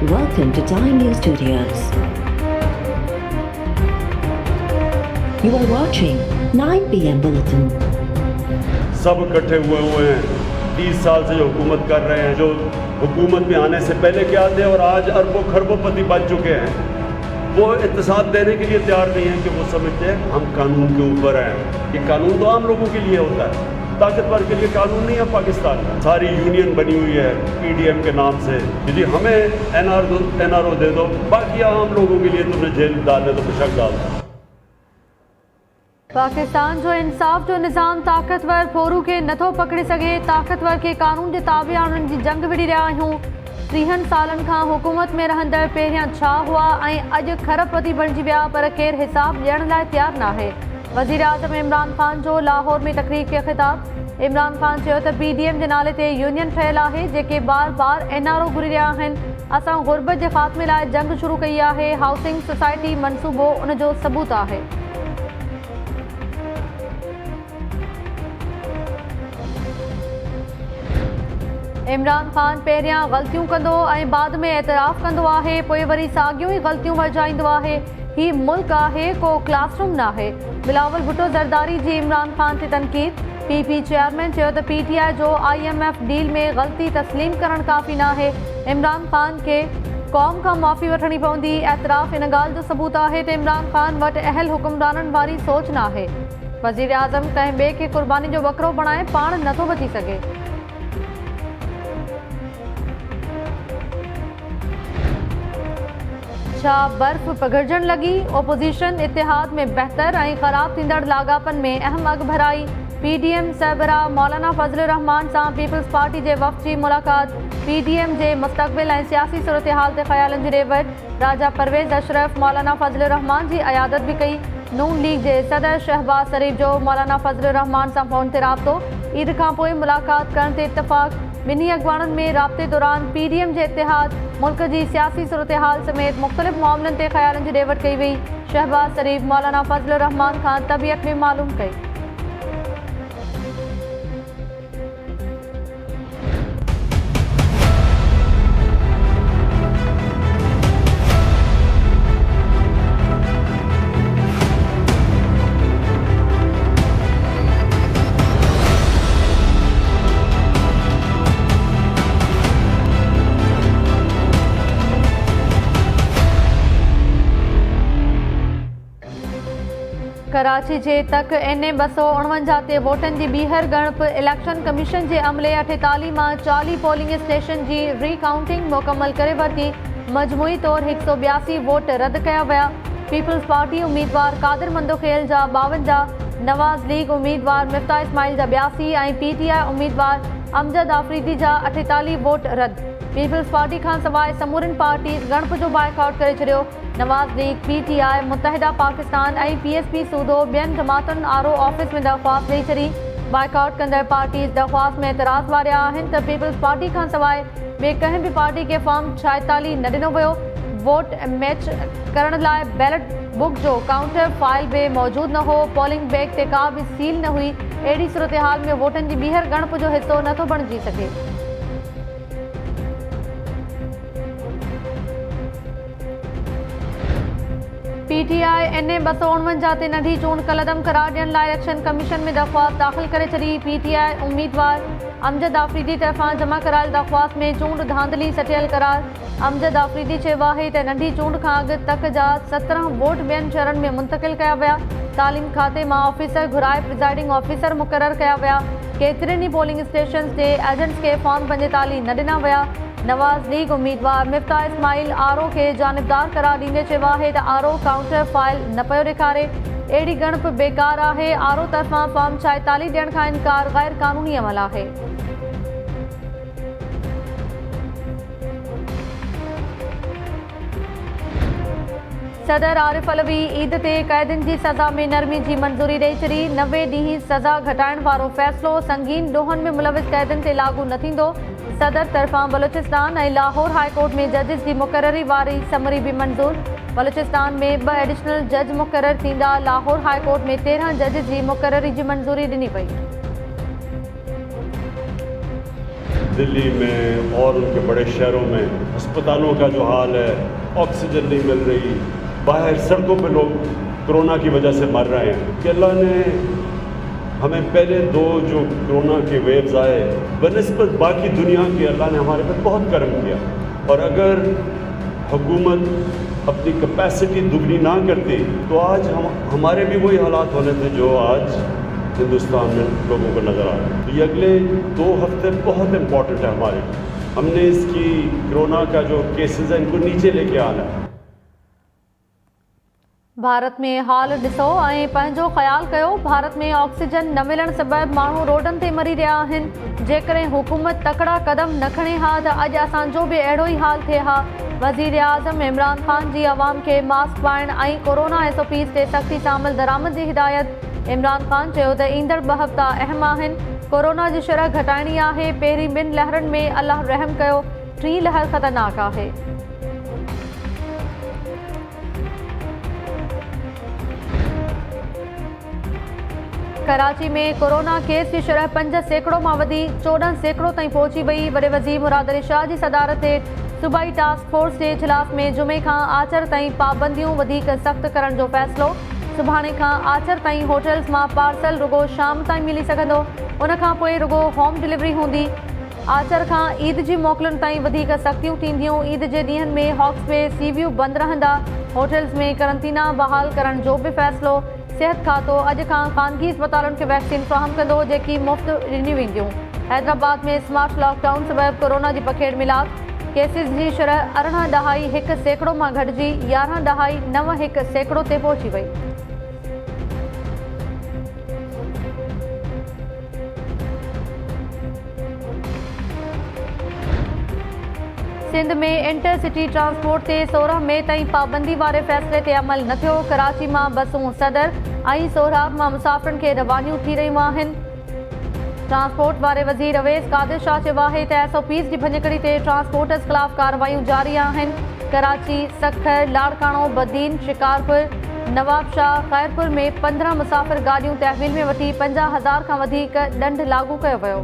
Welcome to Time News Studios. You are watching 9 PM Bulletin. सब इकट्ठे हुए हैं, 30 साल से जो हुकूमत कर रहे हैं, जो हुकूमत में आने से पहले क्या थे और आज अरबों खरबोंपति बन चुके हैं, वो इत्तेसाद देने के लिए तैयार नहीं है कि वो समझते हैं हम कानून के ऊपर हैं। ये कानून तो आम लोगों के लिए होता है, ताकतवर के लिए कानून नहीं है पाकिस्तान में। सारी यूनियन बनी हुई है PDM के नाम से, यदि हमें NRO दे दो, बाकी आम लोगों के लिए तुमने जेल डालने तो बेशक डाल दो। पाकिस्तान जो इंसाफ जो निज़ाम ताक़तवर फोरू के नथो पकड़े सके, ताक़तवर के कानून के ताबे आणण जी जंग विड़ी रहा आहियूं। 30 सालन खां हुकूमत में रहंदड़ पहिरियां छा हुआ ऐं अॼु खरबपति बणिजी विया, पर केरु हिसाब ॾियण लाइ तैयार न आहे। वज़ीर आज़म इमरान ख़ान जो लाहौर में तकरीर खे ख़िताब। इमरान ख़ान चयो त PDM जे नाले ते यूनियन ठहियल आहे, जेके बार बार NRO घुरी रहिया आहिनि। असां गुरबत जे ख़ात्मे लाइ जंग शुरू कई आहे। हाउसिंग सोसाइटी मनसूबो उन जो सबूत आहे। इमरान ख़ान पहिरियां ग़लतियूं कंदो ऐं बाद में एतराफ़ कंदो आहे, पोइ वरी साॻियूं ई ग़लतियूं वर्जाईंदो आहे। ही मुल्क आहे, को क्लासरूम न आहे। बिलावल भुट्टो ज़रदारी जी इमरान ख़ान ते तनक़ीद। PP चेयरमैन चयो त PTI जो IMF डील में ग़लती तस्लीम करणु काफ़ी न आहे। इमरान ख़ान खे क़ौम खां माफ़ी वठणी पवंदी। एतराफ़ इन ॻाल्हि जो सबूत आहे त इमरान ख़ान वटि अहल हुक्मराननि वारी सोच न आहे। वज़ीर आज़म कंहिं ॿिए खे क़ुर्बानी जो बकरो बणाए पाण नथो बची सघे। छा बर्फ़ पिघड़जण लॻी? ओपोज़िशन इतिहाद में बहितर ऐं ख़राब थींदड़ लाॻापन में अहम अॻु भराई। PDM सरबराह मौलाना फज़ल रहमान सां पीपल्स पार्टी जे वफ़द जी मुलाक़ात। PDM जे मुस्तक़बिल ऐं सियासी सूरतहाल ते ख़यालनि जी ॾेवट। राजा परवेज़ अशरफ मौलाना फज़ल रहमान जी अयादत बि कई। नून लीग जे सदर शहबाज शरीफ जो मौलाना फज़ल रहमान सां फ़ोन ते राब्तो। ईद खां पोइ मुलाक़ात करण ते इत्तफ़ाक़। ॿिन्ही अॻवाननि में राब्ते दौरान PDM जे इतिहाद, मुल्क जी सियासी सूरतहाल समेत मुख़्तलिफ़ मामलनि ते ख़यालनि जी ॾेवट कई वई। शहबाज शरीफ मौलाना फज़ल रहमान खां तबियत में मालूम कई। कराची जे तक NA 249 ते वोटनि जी ॿीहर ॻणप। इलेक्शन कमीशन जे अमले 48 मां 40 पोलिंग स्टेशन जी रीकाउंटिंग मुकमल करे वरिती। मजमूई तौर 182 वोट रद्द कया विया। पीपल्स पार्टी उम्मीदवार कादिर मंदोखेल जा 52, नवाज़ लीग उम्मीदवार मिफ्ता इस्माइल जा 82 ऐं PTI उम्मीदवार अमजद आफरीदी जा 48 वोट रद्द। पीपल्स पार्टी खां सवाइ समूरनि पार्टीज़ ॻणप जो बाइकआउट करे छॾियो। नवाज़ लीग, PTI, मुतहिदा पाकिस्तान ऐं PSP सूदो ॿियनि जमातुनि RO ऑफिस में दरख़्वास्त ॾेई छॾी। बाइकआउट कंदड़ पार्टीज़ दरख़्वास्त में एतराज़ वारिया आहिनि त पीपल्स पार्टी खां सवाइ ॿिए कंहिं बि पार्टी खे फॉर्म 46 न ॾिनो वियो। वोट मैच करण लाइ बैलेट बुक जो काउंटर फाइल बि मौजूदु न हो। पोलिंग बैग ते का बि सील न हुई। अहिड़ी सूरतहाल में वोटनि जी ॿीहर ॻणप जो हिसो नथो बणिजी सघे। PTI NA 249 ते नंढी चूंड कलदम करार ॾियण लाइ इलेक्शन कमीशन में दरख़्वास्त दाख़िल करे छॾी। PTI उम्मीदवार अमजद आफरीदी तरफ़ां जमा करायल दरख़्वास्त में चूंड धांधली सटियल करार। अमजद आफरीदी चयो आहे त नंढी चूंड खां अॻु तक जा 17 वोट ॿियनि शहरनि में मुंतक़िल कया विया। तालीम खाते मां ऑफिसर घुराए प्रिज़ाइडिंग ऑफिसर मुक़ररु कया विया। केतिरनि ई पोलिंग स्टेशन ते एजेंट्स खे फॉर्म 45 न ॾिना विया। नवाज़ लीग उम्मीदवार मिफ्ता इस्माइल RO खे जानिबदार करार ॾींदे चयो आहे त RO काउंटर फाइल न पियो ॾेखारे। अहिड़ी ॻणप बेकार आहे। RO तरफ़ां फॉर्म 46 ॾियण खां इनकार गैर क़ानूनी अमल आहे। सदर आरिफ अलवी ईद ते क़ैदियुनि जी सज़ा में नरमी जी मंज़ूरी ॾेई छॾी। 90 ॾींहं सज़ा घटाइण वारो फ़ैसिलो संगीन ॾोहनि में मुलविस क़ैदियुनि ते लागू न थींदो। सदर तरफ़ां बलूचिस्तान ऐं लाहौर हाई कोर्ट में जजिस जी मुक़ररी वारी समरी बि मंज़ूर। बलूचिस्तान में 2 एडिशनल जज मुक़ररु थींदा। लाहौर हाई कोर्ट में 13 जजिस जी मुक़ररी जी मंज़ूरी ॾिनी वई। दिल्ली में और उनके बड़े शहरों में अस्पतालों का जो हाल है, ऑक्सीजन नहीं मिल रही, बाहर सड़कों पे लोग कोरोना की वजह से मर रहे हैं कि अल्लाह ने हमें पहले दो जो कोरोना के वेव्स आए बनिस्बत बाकी दुनिया के अल्लाह ने हमारे पर बहुत करम किया। और अगर हुकूमत अपनी कैपेसिटी दुगनी ना करती तो आज हमारे भी वही हालात होने थे जो आज हिंदुस्तान में लोगों को नज़र आ रहे हैं। तो ये अगले 2 हफ्ते बहुत इम्पॉर्टेंट है हमारे लिए। हमने इसकी कोरोना का जो केसेस है इनको नीचे लेके आना है। भारत में हाल ॾिसो ऐं पंहिंजो ख़्यालु कयो। भारत में ऑक्सीजन न मिलण सबबि माण्हू रोडनि ते मरी रहिया आहिनि। जेकॾहिं हुकूमत तकड़ा क़दम न खणे हा त अॼु असांजो बि अहिड़ो ई हाल थिए हा। वज़ीर आज़म इमरान ख़ान जी आवाम खे मास्क पाइण ऐं कोरोना SOPs ते सख़्ती सां अमल दरामद जी हिदायत। इमरान ख़ान चयो त ईंदड़ 2 हफ़्ता अहम आहिनि। कोरोना जी शरह घटाइणी आहे। पहिरीं 2 लहरनि में अलाह रहम कयो, 3 लहर ख़तरनाक आहे। कराची में कोरोना केस की शरह 5% मां वधी 14% ताईं पहुची वई। वॾे वज़ीर मुराद अली शाह जी सदारत ते सूबाई टास्क फोर्स जे इजलास में जुमे खां आचर ताईं पाबंदियूं वधीक सख़्त करण जो फ़ैसिलो। सुभाणे खां आचर ताईं होटल्स मां पार्सल रुगो शाम ताईं मिली सघंदो। उन खां पोइ रुगो होम डिलीवरी हूंदी। आचर खां ईद जी मोकलुनि ताईं वधीक सख़्तियूं थींदियूं। ईद जे ॾींहंनि में हॉक्स वे सी व्यू बंदि रहंदा। होटल्स में करंटीना बहाल करण जो बि फ़ैसिलो। सिहत खातो अॼु खां ख़ानगी अस्पतालुनि खे वैक्सीन फ़राहम कंदो जेकी मुफ़्त ॾिनियूं वेंदियूं। हैदराबाद में स्मार्ट लॉकडाउन सबबि कोरोना जी पखेड़ मिलाद। केसिस जी शरह 18.1% मां घटिजी 11.91% ते पहुची वई। सिंध में इंटरसिटी ट्रांसपोर्ट ते 16 मई ताईं पाबंदी वारे फ़ैसिले ते अमल न थियो। कराची मां बसूं सदर ऐं सोहराब मां मुसाफ़िरनि खे रवानियूं थी रहियूं आहिनि। ट्रांसपोर्ट वारे वज़ीर अवैस कादिर शाह चयो आहे त SOPs जी भञकड़ी ते ट्रांसपोर्टर्स ख़िलाफ़ कार्रवायूं जारी आहिनि। कराची, सखर, लाड़काणो, बदीन, शिकारपुर, नवाबशाह, ख़ैरपुर में 15 मुसाफ़िर गाॾियूं तहवील में वठी 50,000 खां वधीक ॾंढ लागू कयो वियो।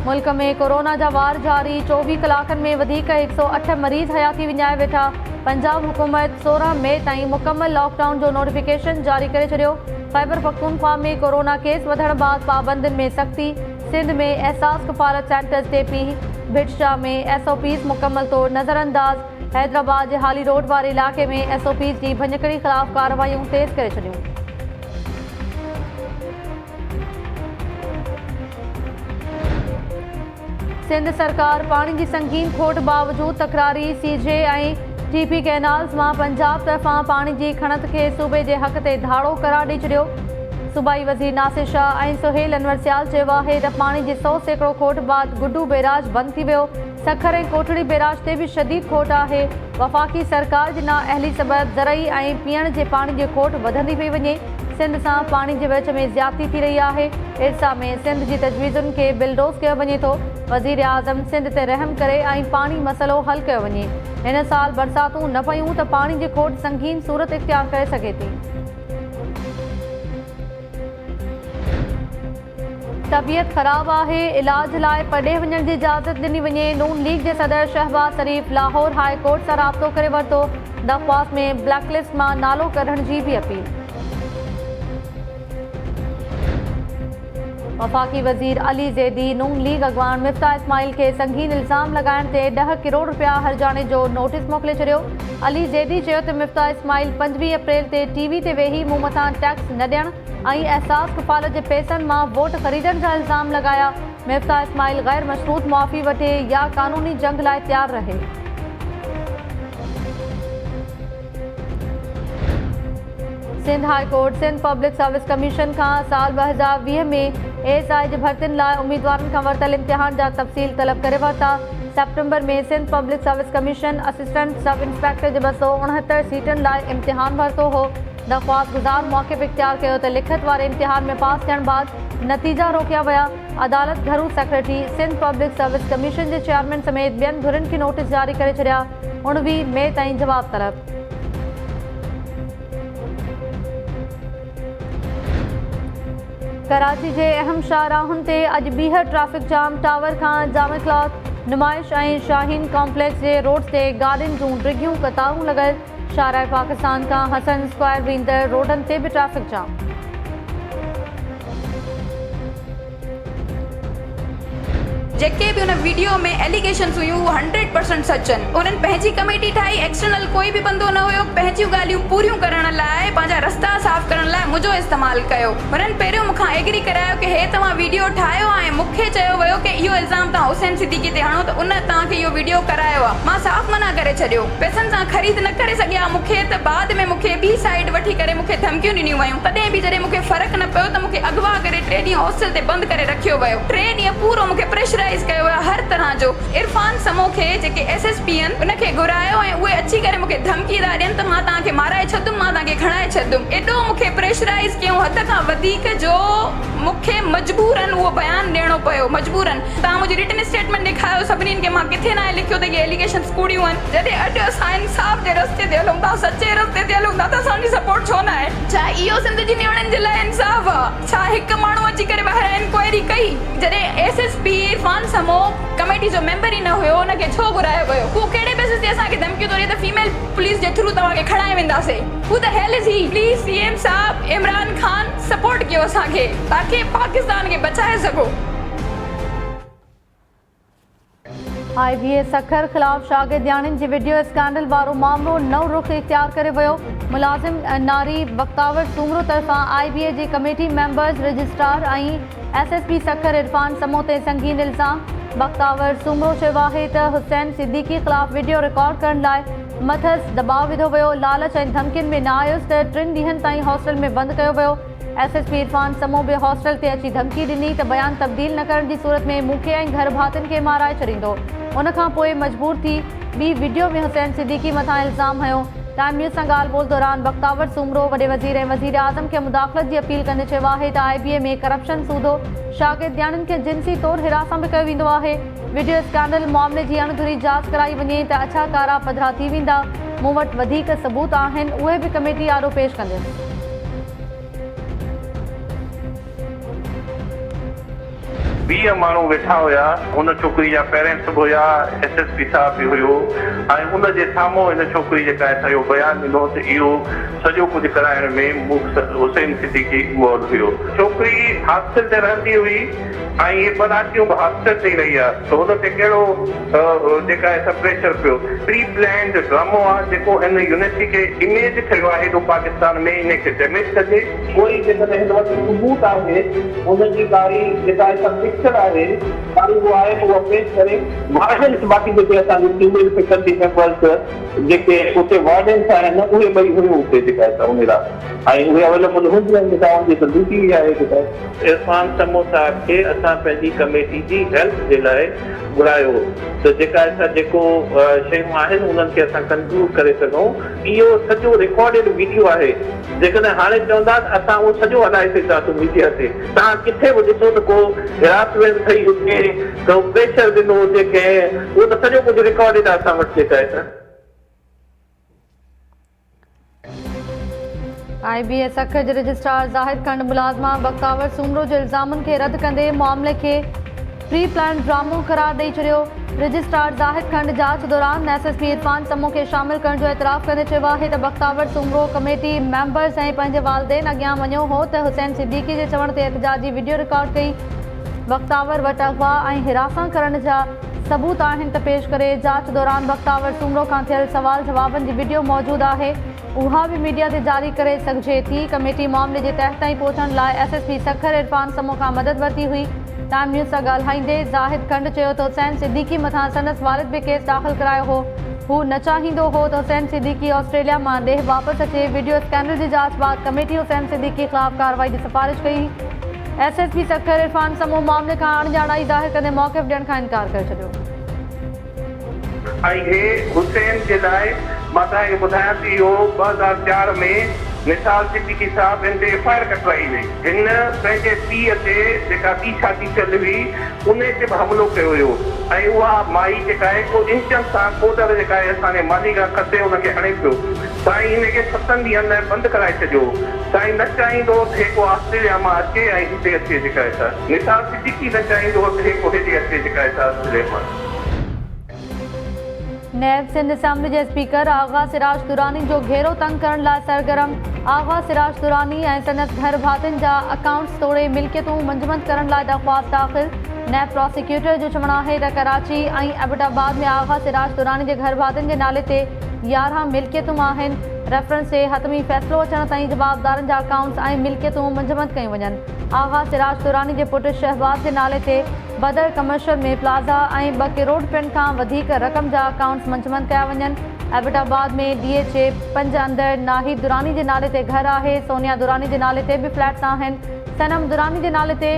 मुल्क में कोरोना जा वार जारी। 24 कलाकनि में वधीक 108 मरीज़ हयाती विञाए वेठा। पंजाब हुकूमत 16 मई ताईं मुकमल लॉकडाउन जो नोटिफिकेशन जारी करे छॾियो। ख़ैबर पख्तूनख्वा में कोरोना केस वधण बाद पाबंदियुनि में सख़्ती। सिंध में एहसास कफ़ालत सेंटर्स ते पी। भिटशाह में SOPs मुकमल तौर नज़रअंदाज। हैदराबाद जे हाली रोड वारे इलाइक़े में SOPs जी भञकड़ी ख़िलाफ़ कार्रवायूं तेज़ करे छॾियूं। सिंध सरकार पानी जी संगीन खोट बावजूद तकरारी। CJ ऐं TP कैनाल्स मां पंजाब तरफ़ां पानी जी खणत खे सूबे जे हक़ ते धाड़ो करार ॾेई छॾियो। सूबाई वज़ीर नासिर शाह ऐं सुहेल अनवर सियाल चयो आहे त पानी जी 100% खोट बाद गुड्डू बैराज बंदि थी वियो। सखर ऐं कोठड़ी बैराज ते बि शदीद खोट आहे। वफ़ाक़ी सरकार जी नाअहली सबबि ज़रई ऐं पीअण जे पाणी जी खोट वधंदी पई वञे। सिंध सां पाणी जे विच में ज़्यादती थी रही आहे। इरसा में सिंध जी तजवीज़ुनि खे बिलडोज़ कयो वञे थो। वज़ीर आज़म सिंध ते रहम करे ऐं पाणी मसइलो हल कयो वञे। हिन साल बरसातूं न पयूं त पाणी जी खोट संगीन सूरत इख्तियार करे सघे थी। तबियत ख़राब आहे, इलाज लाइ पॾे वञण जी इजाज़त ॾिनी वञे। नून लीग जे सदर शहबाज शरीफ़ लाहौर हाई कोर्ट सां राब्तो करे वरितो। दरख़्वास्त में ब्लैकलिस्ट मां नालो कढण जी बि अपील। वफ़ाक़ी वज़ीर अली ज़ैदी नून लीग अॻवान मिफ्ता इस्माइल खे संगीन इल्ज़ाम लॻाइण ते 10 करोड़ रुपया हर्जाने जो नोटिस मोकिले छॾियो। अली ज़ैदी चयो त मिफ्ता इस्माइल 25 अप्रैल ते TV ते वेही मूं मथां टैक्स न ॾियण ऐं एहसास कफ़ालत जे पैसनि मां वोट ख़रीदण जा इल्ज़ाम लॻाया। मिफ्ता इस्माइल गैर मशरूत मुआफ़ी वठे या क़ानूनी जंग लाइ तयारु रहे। Sindh high court Sindh public service commission खां साल 2020 में ASI जी भर्तियुनि लाइ उम्मीदवारनि खां वरितल इम्तिहान जा तफ़सील तलब करे वरिता। सेप्टेंबर में Sindh public service commission assistant sub inspector जे 269 सीटुनि लाइ इम्तिहान वरितो हो। दरख़्वास्त गुज़ार मौक़िफ़ इख्तियार कयो त लिखत वारे इम्तिहान में पास थियण बाद नतीजा रोकिया विया। अदालत घरू secretary Sindh public service commission जे चेयरमैन समेत ॿियनि धुरियुनि खे नोटिस जारी करे छॾिया। 19 मई ताईं जवाब तलब। कराची के अहम शाहराहुनि ते अॼु ॿीहर ट्रैफिक जाम टावर खां जामे क्लॉथ नुमाइश ऐं शाहीन कॉम्प्लेक्स जे रोड ते गाॾियुनि जूं डिघियूं कतारूं लॻल। शाहराए पाकिस्तान खां हसन स्क्वायर वेंदड़ रोडनि ते बि ट्रैफिक जाम। जेके भी उन वीडियो में एलिगेशंस हुयूं 100% सच आहिनि। उन्हनि पंहिंजी कमेटी ठाही, एक्सटर्नल कोई भी बंदो न हुयो। पंहिंजियूं ॻाल्हियूं पूरियूं करण लाइ, पंहिंजा रस्ता साफ़ करण लाइ मुंहिंजो इस्तेमालु कयो। उन्हनि पहिरियों मूंखां एग्री करायो कि हे तव्हां वीडियो ठाहियो ऐं मूंखे चयो वियो कि इहो इल्ज़ाम तव्हां हुसैन सिद्दीकी ते हणो त उन तव्हांखे इहो वीडियो करायो आहे। मां साफ़ मना करे छॾियो, पैसनि सां ख़रीद न करे सघिया मूंखे, त बाद में मूंखे ॿी साइड वठी करे मूंखे धमकियूं ॾिनियूं वयूं। तॾहिं बि जॾहिं मूंखे फ़र्क़ु न पियो त मूंखे अगवा करे 3 ॾींहं हॉस्टल ते बंदि करे रखियो वियो। 3 ॾींहं पूरो मूंखे प्रेशराइज़ कयो वियो हर तरह जो। इरफान समो खे जेके SSP आहिनि उनखे घुरायो ऐं उहे अची करे मूंखे धमकी था ॾियनि त मां तव्हांखे माराए छॾंदुमि, मां तव्हांखे खणाए छॾंदुमि। एॾो मूंखे प्रेशराइज़ कयूं हद खां वधीक जो मूंखे मजबूरन उहो बयानु ॾियणो पियो। मजबूरन तव्हां मुंहिंजी रिटन स्टेटमेंट ॾेखारियो सभिनीनि खे, मां किथे न आहे लिखियो त इहे एलिगेशन्स कूड़ियूं आहिनि। जॾहिं अॼु असां इंसाफ़ जे रस्ते ते हलूं था, सचे रस्ते ते हलूं था, त असांजी सपोर्ट छो न आहे? छा इहो सिंध जी नियाणियुनि जे लाइ इंसाफ़ आहे? छा हिकु माण्हू अची करे ॿाहिरि इंक्वायरी कई? जॾहिं SSP इरफान समो कमेटी जो मेंबर ई न हुयो, उनखे छो घुरायो वियो? हू कहिड़े बेसिस ते असांखे धमकियूं थो ॾिए त फीमेल पुलिस जे थ्रू तव्हांखे खणाए वेंदासीं? Who the hell is he? Please CM साहब, इमरान खान सपोर्ट कयो असांखे ताकि पाकिस्तान खे बचाए सघो। IBA सखर ख़िलाफ़ शागिर्दियाणियुनि जी वीडियो स्कैंडल वारो मामलो नओं रुख़ इख्तियार करे वियो। मुलाज़िम नारी बख्तावर सूमरो तरफ़ां IBA जी कमेटी मेंबर्स, रजिस्ट्रार ऐं SSP सखर इरफान समो ते संगीन इल्ज़ाम। बख्तावर सूमरो चयो आहे त हुसैन सिद्दीकी ख़िलाफ़ वीडियो रिकॉर्ड करण लाइ मथस दबाव विधो वियो। लालच ऐं धमकियुनि में न आयुसि त 3 ॾींहंनि ताईं हॉस्टल में बंदि कयो वियो। SSP इरफान समो बि हॉस्टल ते अची धमकी ॾिनी त बयानु तब्दील न करण जी सूरत में मूंखे ऐं घर भातियुनि खे माराए छॾींदो। उनखां पोइ मजबूर थी ॿी वीडियो में हुसैन सिद्दीकी मथां इल्ज़ाम हयो। टाइम न्यूज़ सां ॻाल्हि ॿोल दौरान बख्तावर सूमरो वॾे वज़ीर ऐं वज़ीर आज़म खे मुदाख़लत जी अपील कंदे चयो आहे त IBA में करप्शन सूदो शागिर्दियाणियुनि खे जिनसी तौरु हिरासत बि कयो वेंदो आहे। वीडियो स्कैंडल मामले जी अणधुरी जांच कराई वञे त अछा कारा पधरा थी वेंदा। मूं वटि वधीक सबूत आहिनि, उहे बि कमेटी आॾो पेश कंदसि। 20 माण्हू वेठा हुया, हुन छोकिरी जा पेरेंट्स बि हुया, SSP साहब बि हुयो ऐं हुनजे साम्हूं हिन छोकिरी जेका आहे इहो बयानु ॾिनो त इहो सॼो कुझु कराइण में हुसैन सिद्दीकी इन्वॉल्व हुयो। छोकिरी हॉस्टल ते रहंदी हुई ऐं इहे बरातियूं बि हॉस्टल ते ई रही आहे, त हुन ते कहिड़ो जेका आहे प्रेशर पियो। प्री प्लान्ड ड्रामो आहे जेको हिन यूनिवर्सिटी खे इमेज ठहियो आहे हेॾो पाकिस्तान में, इनखे डैमेज कजे। कोई जेकॾहिं हिन वटि सबूत आहे हुनजी कारी जेका आहे आहे उहो आहे उहो पेश करे। वार्डन्स बाक़ी जेके असांजी फीमेल फैकल्टी मेंबर्स जेके उते वार्डन्स आहिनि उहे ॿई हुयूं उते जेका आहे उन राति ऐं उहे अवेलेबल हूंदियूं आहिनि जेका उनजी त ड्यूटी आहे जेका इरफान समो साहिब खे असां पंहिंजी कमेटी जी हेल्प जे लाइ घुरायो त जेका असां जेको शयूं आहिनि उन्हनि खे असां कंक्लूड करे सघूं। इहो सॼो रिकॉर्डेड वीडियो आहे, जेकॾहिं हाणे चवंदा त असां उहो सॼो हलाए सघंदासीं मीडिया ते। तव्हां किथे बि ॾिसो त को हिरासमेंट थी हुजे, को प्रेशर ॾिनो हुजे कंहिं, उहो त सॼो कुझु रिकॉर्डेड आहे असां वटि जेका आहे। IBA सखर जे रजिस्ट्रार ज़ाहिद खंड मुलाज़िमा बख्तावर सूमरो जे इल्ज़ामनि खे रद्द कंदे मामले खे प्री प्लान ड्रामो करार ॾेई छॾियो। रजिस्ट्रार ज़ाहिद खंड जांच दौरान SSP इरफान समो खे शामिल करण जो एतराफ़ कंदे चयो आहे त बख्तावर सूमरो कमेटी मेंबर्स ऐं पंहिंजे वालिदेन अॻियां वञो हो त हुसैन सिद्दीकी जे चवण ते एहतजाजी वीडियो रिकॉर्ड कई। बख्तावर वटि अगवा ऐं हिरासत करण जा सबूत आहिनि त पेश करे। जांच दौरान बख्तावर सूमरो खां थियल सवाल जवाबनि जी वीडियो मौजूदु आहे, उहा बि मीडिया ते जारी करे सघिजे थी। कमेटी मामले जे तह ताईं पहुचण लाइ SSP सखर इरफान समो खां मदद वरिती हुई। टाइम न्यूज़ सां ॻाल्हाईंदे ज़ाहिद खंड चयो त हुसैन सिद्दीकी मथां संदसि वारिद बि केस दाख़िल करायो हो। हू न चाहींदो हो त हुसैन सिद्दीकी ऑस्ट्रेलिया मां ॾेह वापसि अचे। वीडियो स्कैंडल जी जांच बाद कमेटी हुसैन सिद्दीकी ख़िलाफ़ कार्रवाई जी सिफ़ारिश कई। SSP सखर इरफान समो मामले खां अणॼाणाई ज़ाहिर कंदे मौक़िफ़ ॾियण खां इनकार करे छॾियो। ऐं हे हुसैन जे लाइ मां तव्हांखे ॿुधायां थी, इहो 2004 में निसार सिद्दीकी साहब इन ते FIR कटवाई वई। हिन पंहिंजे पीउ ते जेका ॿी शादी चल हुई उन ते बि हमलो कयो हुयो ऐं उहा माई जेका आहे को इंचन सां कोडर जेका आहे असांजे मालिका खसे हुनखे हणे पियो। साईं हिनखे 7 ॾींहंनि लाइ बंदि कराए छॾियो। साईं न चाहींदो थे को ऑस्ट्रेलिया मां अचे ऐं हिते अचे जेका आहे त निसार सिद्दीकी न चाहींदो थे को हिते अचे जेका आहे त ऑस्ट्रेलिया मां। नैब सिंध असेंबली के स्पीकर आगा सिराज दुरानी जो घेरो तंग करण लाइ सरगर्म। आगा सिराज दुरानी ऐं संदसि घर भातियुनि जा अकाउंट्स तोड़े मिल्कियतूं मंजमद करण लाइ दरख़्वास्त दाख़िल। नैब प्रोसिक्यूटर जो चवणु आहे त कराची ऐं एबटाबाद में आगा सिराज दुरानी जे घर भातियुनि जे नाले ते 11 मिल्कियतूं आहिनि। रेफरेंस ते हतमी फ़ैसिलो अचण ताईं जवाबदारनि जा अकाउंट्स ऐं मिल्कियतूं मंजमद कयूं वञनि। आगा सिराज दुरानी जे पुटु शहबाज जे नाले ते बदर कमर्शियल में प्लाज़ा ऐं 2 करोड़ रुपयनि खां वधीक रक़म जा अकाउंट्स मंजमद कया वञनि। एबटाबाद में DHA 5 अंदरि नाहिद दुरानी जे नाले ते घर आहे। सोनिया दुरानी जे नाले ते बि फ्लैट्स आहिनि। सनम दुरानी जे नाले ते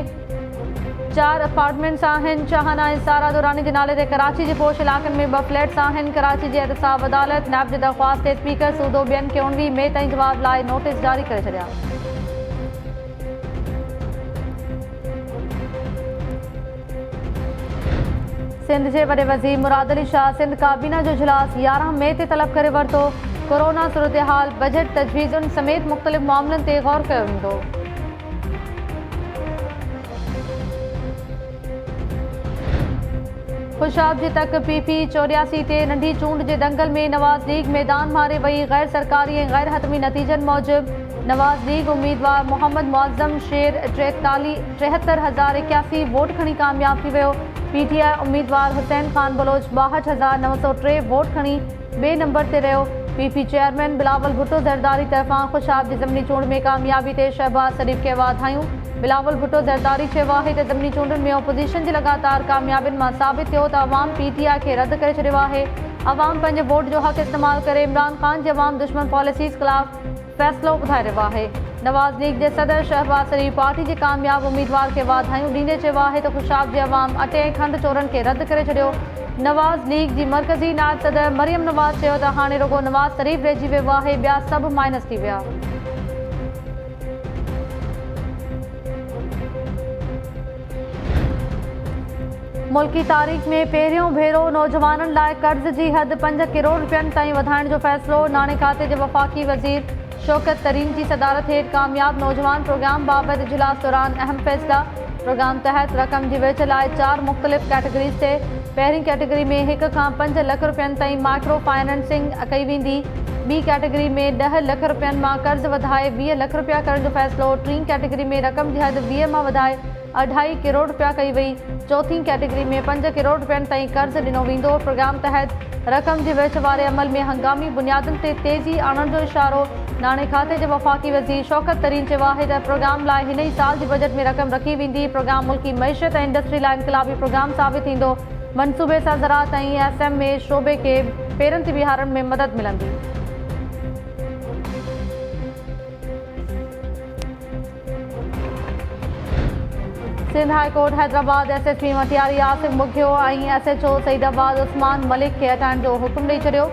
4 अपार्टमेंट्स आहिनि। शाहाना ऐं सारा दुरानी जे नाले ते कराची जे पोश इलाक़नि में 2 फ्लैट्स आहिनि। कराची जी एहतसाब अदालत नैब जे दरख़्वास्त ते स्पीकर सूदो ॿियनि खे 19 मई ताईं जवाब लाइ नोटिस जारी करे छॾिया। सिंध जे वॾे वज़ीर मुराद अली शाह सिंध काबीना जो इजलास 11 मई ते तलब करे वरितो। कोरोना सूरतहाल बजट तजवीज़ुनि समेत मुख़्तलिफ़ मामलनि ते गौर कयो वेंदो। खुशाब जी तक PP 84 ते नंढी चूंड जे दंगल में नवाज़ लीग मैदान मारे वई। गैर सरकारी ऐं गैर हतमी नतीजनि मूजिब नवाज़ लीग उम्मीदवार मोहम्मद मुअज़्ज़म शेर 73,081 वोट खणी कामयाब थी वियो। PTI उम्मीदवार हुसैन खान बलोच 62,903 वोट खणी ॿिए नंबर ते रहियो। PP चेयरमैन बिलावल भुट्टो ज़रदारी तरफ़ां खुशाब जी ज़मनी चूंड में कामयाबी ते शहबाज शरीफ़ खे वाधायूं। बिलावल भुट्टो ज़रदारी चयो आहे त ज़मनी चूंडुनि में ओपोज़िशन जी लगातार कामयाबियुनि मां साबित थियो त अवाम PTI खे रद्द करे छॾियो आहे। अवाम पंहिंजे वोट जो हक़ इस्तेमाल करे इमरान खान जी अवाम दुश्मन पॉलिसीज़ ख़िलाफ़ फ़ैसिलो ॿुधाए रहियो आहे। नवाज़ लीग जे सदर शहबाज शरीफ़ पार्टी जे कामयाब उम्मीदवार खे वाधायूं ॾींदे चयो आहे त खुशाब जी अवाम अटे ऐं खंड चोरनि खे रद्द करे छॾियो। नवाज़ लीग जी मरकज़ी नायब सदर मरियम नवाज़ चयो त हाणे रुगो नवाज़ शरीफ़ रहिजी वियो आहे, ॿिया सभु माइनस थी विया। मुल्की तारीख़ में पहिरियों भेरो नौजवाननि लाइ कर्ज़ जी हद 5 करोड़ रुपयनि ताईं वधाइण जो फ़ैसिलो। नाणे खाते जे वफ़ाक़ी वज़ीर शौकत तरीन की सदारत हेठि कामयाब नौजवान प्रोग्राम बाबति इजलास दौरान अहम फ़ैसिला। प्रोग्राम तहत रक़म जी विच लाइ 4 मुख़्तलिफ़ कैटेगरीज़ ते पहिरीं कैटेगरी में 1 खां 5 लख रुपयनि ताईं माइक्रो फाइनेंसिंग कई वेंदी। ॿी कैटेगरी में 10 लख रुपयनि मां कर्ज़ वधाए 20 लख रुपया करण जो फ़ैसिलो। टीं कैटेगरी में रक़म जी हद 20 मां वधाए 2.5 करोड़ रुपया कई वई। चौथीं कैटेगरी में 5 करोड़ रुपयनि ताईं कर्ज़ ॾिनो वेंदो। प्रोग्राम तहत रक़म जी विच वारे अमल में हंगामी बुनियादुनि ते तेज़ी आणण जो इशारो। नाणे खाते जे वफ़ाक़ी वज़ीर शौकत तरीन चयो आहे त प्रोग्राम लाइ हिन ई साल जी बजट में रक़म रखी वेंदी। प्रोग्राम मुल्की मईशत ऐं इंडस्ट्री लाइ इनक़लाबी प्रोग्राम साबित थींदो। मनसूबे सां ज़राअत ऐं SME शोबे खे पेरनि ते बीहारण में मदद मिलंदी। Sindh high court Hyderabad SSP Matiari Asif Mukhiyo ऐं SHO सईदाबाद उस्मान मलिक खे हटाइण जो हुकुम ॾेई छॾियो।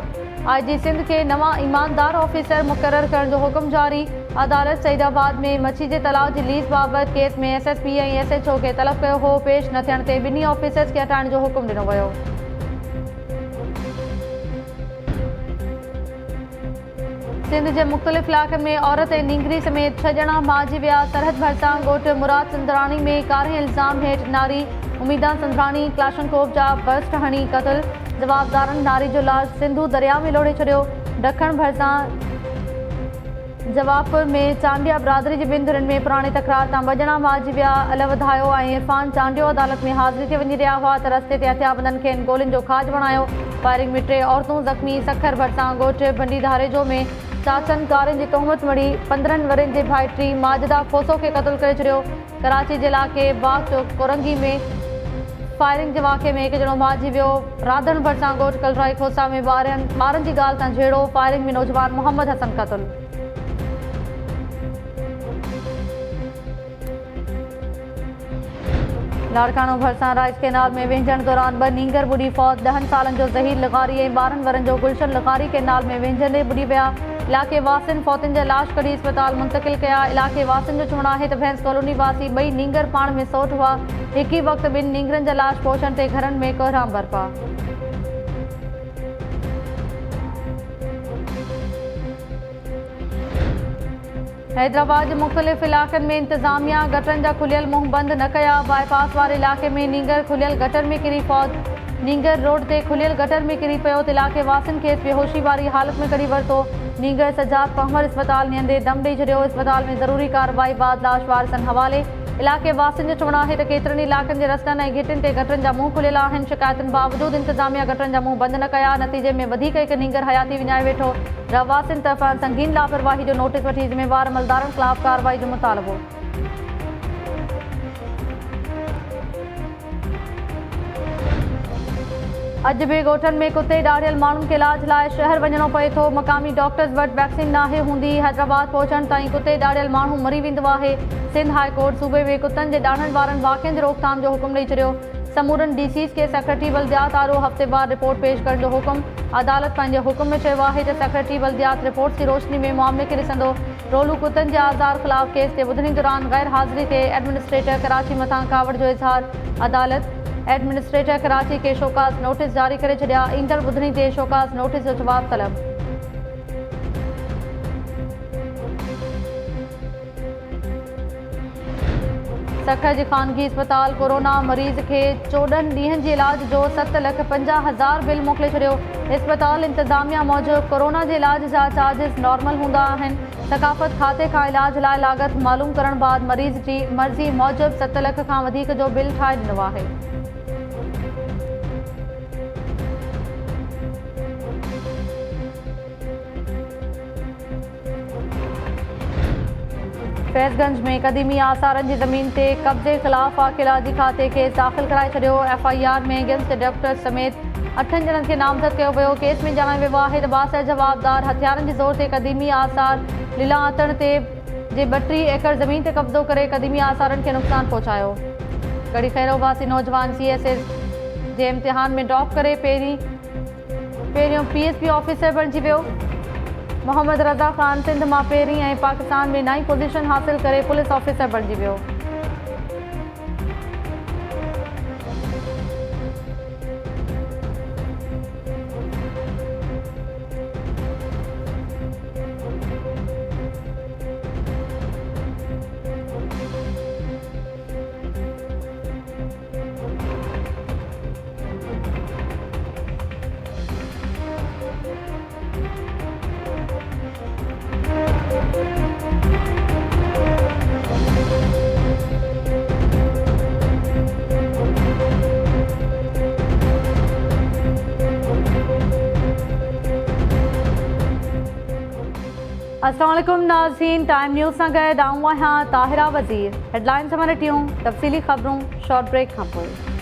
IG सिंध खे नवां ईमानदार ऑफिसर मुक़ररु करण जो हुकुम जारी। अदालत सईदाबाद में मच्छी जे तलाउ जी लीज़ बाबति केस में SSP ऐं SHO खे तलब कयो हो। पेश न थियण ते ॿिन्ही ऑफिसर्स खे हटाइण जो हुकुम ॾिनो वियो। सिंध जे मुख़्तलिफ़ इलाक़नि में औरत ऐं नींगरी समेत 6 ॼणा मारिजी विया। सरहद भरिसां ॻोठ मुराद संदराणी में कारे इल्ज़ाम हेठि नारी उमीदा संदराणी क्लाशनकोफ जा बस्ट हणी क़तल। जवाबदारनि नारी जो लाश सिंधू दरिया में लोड़े छॾियो। ॾखण भरिसां जवाबपुर में चांडिया बिरादरी जी 2 धुरनि में पुराणे तकरार तां 2 ॼणा मारिजी विया। अल वधायो ऐं इरफान चांडियो अदालत में हाज़िरी ते वञी रहिया हुआ त रस्ते ते हथियारबंदनि खेनि गोलियुनि जो खाज बणायो। फायरिंग में 3 औरतूं ज़ख़्मी। सखर भरिसां ॻोठ बंडी धारेजो में चाचनि कारियुनि जी तोहमत मड़ी 15 वरनि जे भाइटी माजिदा खोसो खे क़तल करे छॾियो। कराची जे इलाइक़े बाग चौक कोरंगी में फायरिंग जे वाक़े में 1 ॼणो मारिजी वियो। राधण भरिसां ॻोठ कलराई खोसा में ॿारनि जी ॻाल्हि तां झेड़ो। फायरिंग में नौजवान मोहम्मद हसन क़तल। लाड़कानो भरिसां राइस केनाल में वेंझण दौरान 2 नींगर ॿुॾी फौत। 10 सालनि जो ज़हीर लग़ारी ऐं 12 वरनि जो गुलशन लग़ारी केनाल में वेंझण ॿुॾी विया। इलाके वासिन फौतन जा लाश कढी अस्पताल मुंतकिल कया। इलाके वासिन जो चवणु आहे त भैंस कॉलोनी वासी ॿई नींगर पाण में सोट हुआ। हिक ई वक़्त ॿिनि नींगरनि जा लाश पहुचण ते घरनि में कोहराम बरपा। हैदराबाद जे मुख़्तलिफ़ इलाक़नि में इंतज़ामिया गटरनि जा खुलियल मुंहुं बंदि न कया। बाईपास वारे इलाक़े में नींगर खुलियल गटर में किरी फौत। नींगर रोड ते खुलियल गटर में किरी पियो त इलाके वासिन खे बेहोशी वारी हालत में कढी वरितो। नींगर सजाद पहमर अस्पताल निहंदे दम ॾेई छॾियो। अस्पताल में ज़रूरी कार्रवाई बाद लाश वारसनि हवाले। इलाके वासिन जो चवणु आहे त केतिरनि इलाक़नि जे रस्तनि ऐं घिटियुनि ते गटरनि जा मुंहुं खुलियल आहिनि। शिकायतुनि बावजूदि इंतज़ामिया गटरनि जा मुंहुं बंदि न कया। नतीजे में वधीक हिकु नींगर हयाती विञाए वेठो। रहवासिन तरफ़ां संगीन लापरवाही जो नोटिस वठी ज़िम्मेवार अमलदारनि ख़िलाफ़ कार्रवाई जो मुतालबो। अॼु बि ॻोठनि में कुते ॾाढ़ियल माण्हुनि खे इलाज लाइ शहर वञणो पए थो। मक़ामी डॉक्टर्स वटि वैक्सीन नाहे हूंदी। हैदराबाद पहुचण ताईं कुते ॾाढ़ियल माण्हू मरी वेंदो आहे। सिंध हाई कोर्ट सूबे में कुतनि जे ॾाढ़ण वारनि वाक़िअनि जी रोकथाम जो हुकुम ॾेई छॾियो। समूरनि DCs खे सेक्रेटरी बल्दियात आरो हफ़्तेवार रिपोर्ट पेश करण जो हुकुम। अदालत पंहिंजे हुकुम में चयो आहे त सेक्रेटरी बल्दियात रिपोर्ट जी रोशनी में मामले खे ॾिसंदो। रोलू कुतनि जे आज़ार ख़िलाफ़ केस ते ॿुधणी दौरान गैर हाज़िरी ते एडमिनिस्ट्रेटर कराची मथां कावड़ जो इज़हार। अदालत एडमिनिस्ट्रेटर कराची खे शोकास नोटिस जारी करे छॾिया। ईंदड़ ॿुधणी ते शोकास नोटिस जो जवाब तलब। सखर जी ख़ानगी अस्पताल कोरोना मरीज़ खे 14 ॾींहनि जे इलाज जो 7,50,000 बिल मोकिले छॾियो। अस्पताल इंतज़ामिया मूजिबि कोरोना जे इलाज जा चार्जिस नॉर्मल हूंदा आहिनि। सकाफ़त खाते खां इलाज लाइ लागत मालूम करण बाद मरीज़ जी मर्ज़ी मूजिबि 7 लख खां वधीक जो बिल ठाहे ॾिनो आहे। फैज़गंज में क़दीमी आसारनि जी ज़मीन ते कब्ज़े ख़िलाफ़ आर्कियोलॉजी खाते केस दाख़िल कराए छॾियो। FIR में अगेंस्ट डॉक्टर समेत 8 ॼणनि खे नामज़द कयो वियो। केस में ॼाणायो वियो आहे त 62 जवाबदार हथियारनि जे ज़ोर ते क़दीमी आसार लीला अतण ते जे 32 एकड़ ज़मीन ते कब्ज़ो करे क़दीमी आसारनि खे नुक़सान पहुचायो। गढ़ी खैरो वासी नौजवान CSS जे इम्तिहान में ड्रॉप करे पहिरियों PSP ऑफिसर बणिजी वियो। मोहम्मद रज़ा ख़ान सिंध मां पहिरीं ऐं पाकिस्तान में 9ईं पोज़ीशन हासिल करे पुलिस ऑफिसर बणिजी वियो। अस्सलाम वालेकुम नाज़रीन, टाइम न्यूज़ सां गॾु आऊं आहियां ताहिरा वज़ीर। हेडलाइंस हमारे टियूं तफ़सीली ख़बरूं शॉर्ट ब्रेक खां पोइ।